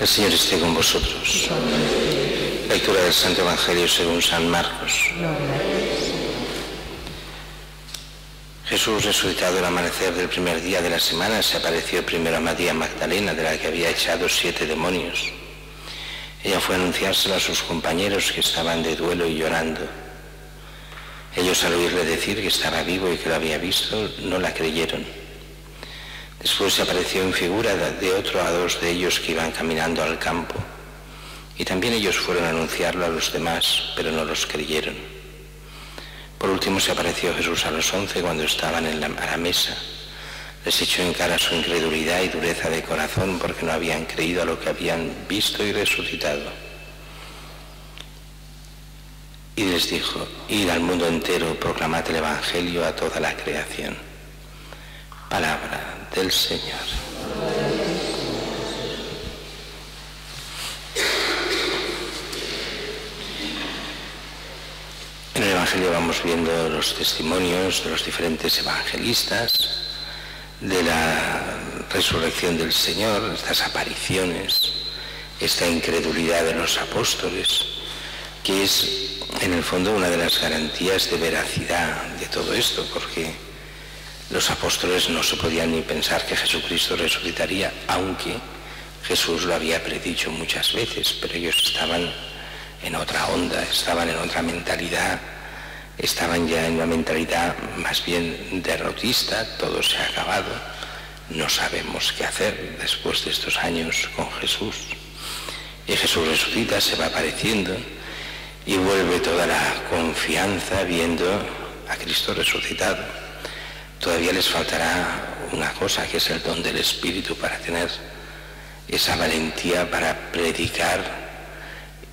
El Señor esté con vosotros. Lectura del Santo Evangelio según San Marcos. Jesús, resucitado al amanecer del primer día de la semana, se apareció primero a María Magdalena, de la que había echado 7 demonios. Ella fue a anunciárselo a sus compañeros, que estaban de duelo y llorando. Ellos, al oírle decir que estaba vivo y que lo había visto, no la creyeron. Después se apareció en figura de otro a 2 de ellos que iban caminando al campo. Y también ellos fueron a anunciarlo a los demás, pero no los creyeron. Por último se apareció Jesús a los 11 cuando estaban a la mesa. Les echó en cara su incredulidad y dureza de corazón, porque no habían creído a lo que habían visto y resucitado. Y les dijo: id al mundo entero, proclamad el Evangelio a toda la creación. Palabra del Señor. En el Evangelio vamos viendo los testimonios de los diferentes evangelistas de la resurrección del Señor, estas apariciones, esta incredulidad de los apóstoles, que es en el fondo una de las garantías de veracidad de todo esto, porque los apóstoles no se podían ni pensar que Jesucristo resucitaría, aunque Jesús lo había predicho muchas veces, pero ellos estaban en otra onda, estaban en otra mentalidad, estaban ya en una mentalidad más bien derrotista. Todo se ha acabado, no sabemos qué hacer después de estos años con Jesús. Y Jesús resucita, se va apareciendo y vuelve toda la confianza viendo a Cristo resucitado. Todavía les faltará una cosa, que es el don del Espíritu, para tener esa valentía para predicar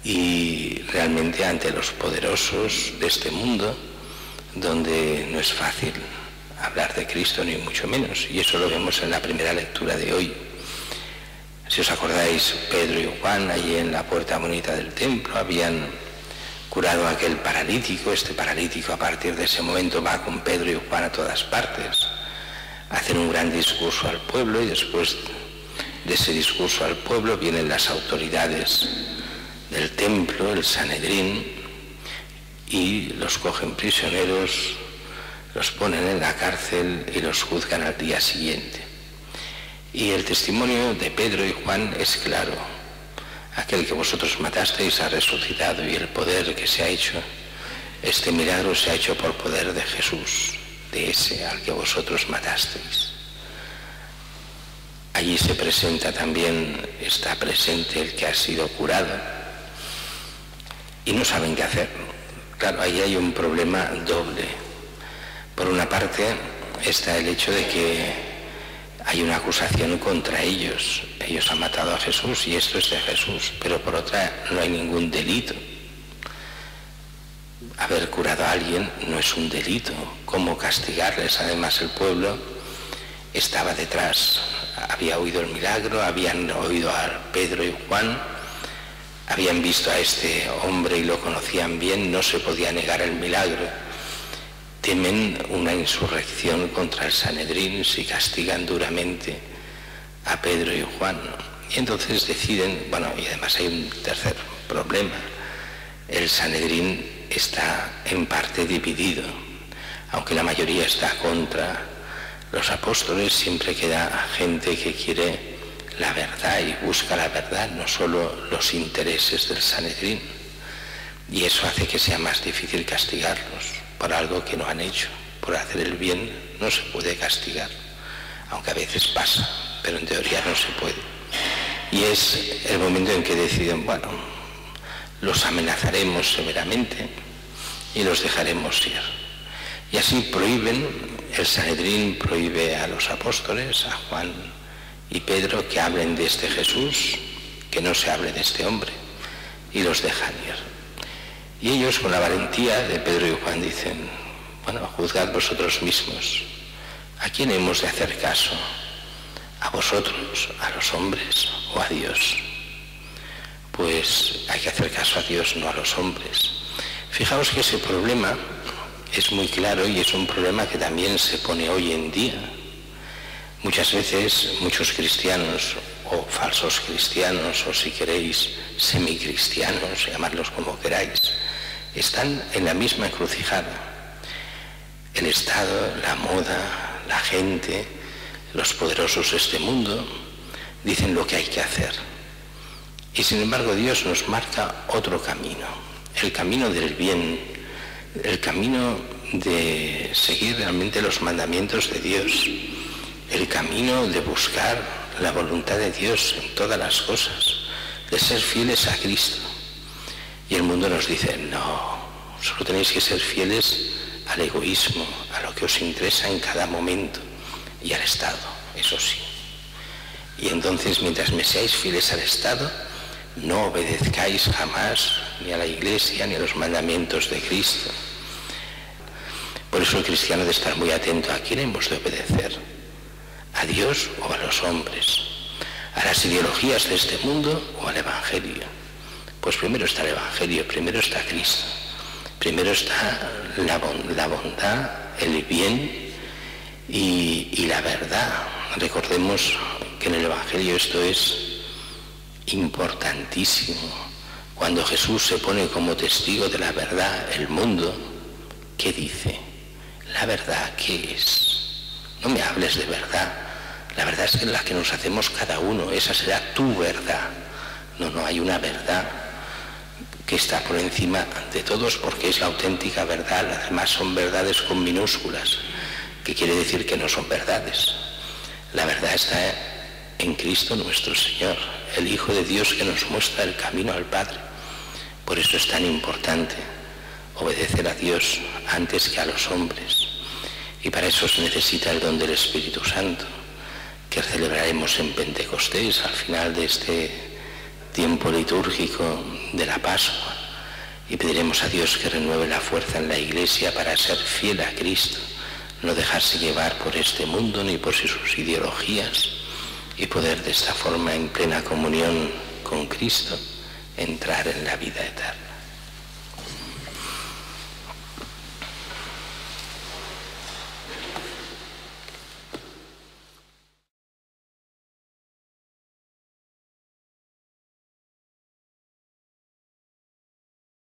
y realmente ante los poderosos de este mundo, donde no es fácil hablar de Cristo ni mucho menos, y eso lo vemos en la primera lectura de hoy. Si os acordáis, Pedro y Juan, allí en la puerta bonita del templo, habían curado a aquel paralítico. Este paralítico, a partir de ese momento, va con Pedro y Juan a todas partes, hacen un gran discurso al pueblo, y después de ese discurso al pueblo vienen las autoridades del templo, el Sanedrín, y los cogen prisioneros, los ponen en la cárcel y los juzgan al día siguiente. Y el testimonio de Pedro y Juan es claro: aquel que vosotros matasteis ha resucitado, y el poder que se ha hecho, este milagro se ha hecho por poder de Jesús, de ese al que vosotros matasteis. Allí se presenta también, está presente el que ha sido curado, y no saben qué hacer. Claro, ahí hay un problema doble. Por una parte está el hecho de que hay una acusación contra ellos. Ellos han matado a Jesús y esto es de Jesús, pero por otra no hay ningún delito. Haber curado a alguien no es un delito. ¿Cómo castigarles? Además, el pueblo estaba detrás. Había oído el milagro, habían oído a Pedro y Juan, habían visto a este hombre y lo conocían bien, no se podía negar el milagro. Temen una insurrección contra el Sanedrín si castigan duramente a Pedro y Juan. Y entonces deciden, y además hay un tercer problema: el Sanedrín está en parte dividido. Aunque la mayoría está contra los apóstoles, siempre queda gente que quiere la verdad y busca la verdad, no solo los intereses del Sanedrín. Y eso hace que sea más difícil castigarlos por algo que no han hecho. Por hacer el bien no se puede castigar, aunque a veces pasa, pero en teoría no se puede. Y es el momento en que deciden, los amenazaremos severamente y los dejaremos ir. Y así prohíben, el Sanedrín prohíbe a los apóstoles, a Juan y Pedro, que hablen de este Jesús, que no se hable de este hombre, y los dejan ir. Y ellos, con la valentía de Pedro y Juan, dicen: juzgad vosotros mismos, ¿a quién hemos de hacer caso? ¿A vosotros, a los hombres o a Dios? Pues hay que hacer caso a Dios, no a los hombres. Fijaos que ese problema es muy claro y es un problema que también se pone hoy en día. Muchas veces muchos cristianos o falsos cristianos, o si queréis semicristianos, llamadlos como queráis, están en la misma encrucijada. El Estado, la moda, la gente, los poderosos de este mundo dicen lo que hay que hacer. Y sin embargo Dios nos marca otro camino, el camino del bien, el camino de seguir realmente los mandamientos de Dios, el camino de buscar la voluntad de Dios en todas las cosas, de ser fieles a Cristo. Y el mundo nos dice, no, solo tenéis que ser fieles al egoísmo, a lo que os interesa en cada momento, y al Estado, eso sí. Y entonces, mientras me seáis fieles al Estado, no obedezcáis jamás ni a la Iglesia ni a los mandamientos de Cristo. Por eso el cristiano debe estar muy atento a quién hemos de obedecer, a Dios o a los hombres, a las ideologías de este mundo o al Evangelio. Pues primero está el Evangelio, primero está Cristo, primero está la bondad, el bien y la verdad. Recordemos que en el Evangelio esto es importantísimo. Cuando Jesús se pone como testigo de la verdad, el mundo, ¿qué dice? ¿La verdad qué es? No me hables de verdad. La verdad es la que nos hacemos cada uno. Esa será tu verdad. No hay una verdad que está por encima de todos porque es la auténtica verdad. Las demás son verdades con minúsculas, que quiere decir que no son verdades. La verdad está en Cristo nuestro Señor, el Hijo de Dios que nos muestra el camino al Padre. Por eso es tan importante obedecer a Dios antes que a los hombres. Y para eso se necesita el don del Espíritu Santo, que celebraremos en Pentecostés al final de este tiempo litúrgico de la Pascua. Y pediremos a Dios que renueve la fuerza en la Iglesia para ser fiel a Cristo, no dejarse llevar por este mundo ni por sus ideologías, y poder de esta forma, en plena comunión con Cristo, entrar en la vida eterna.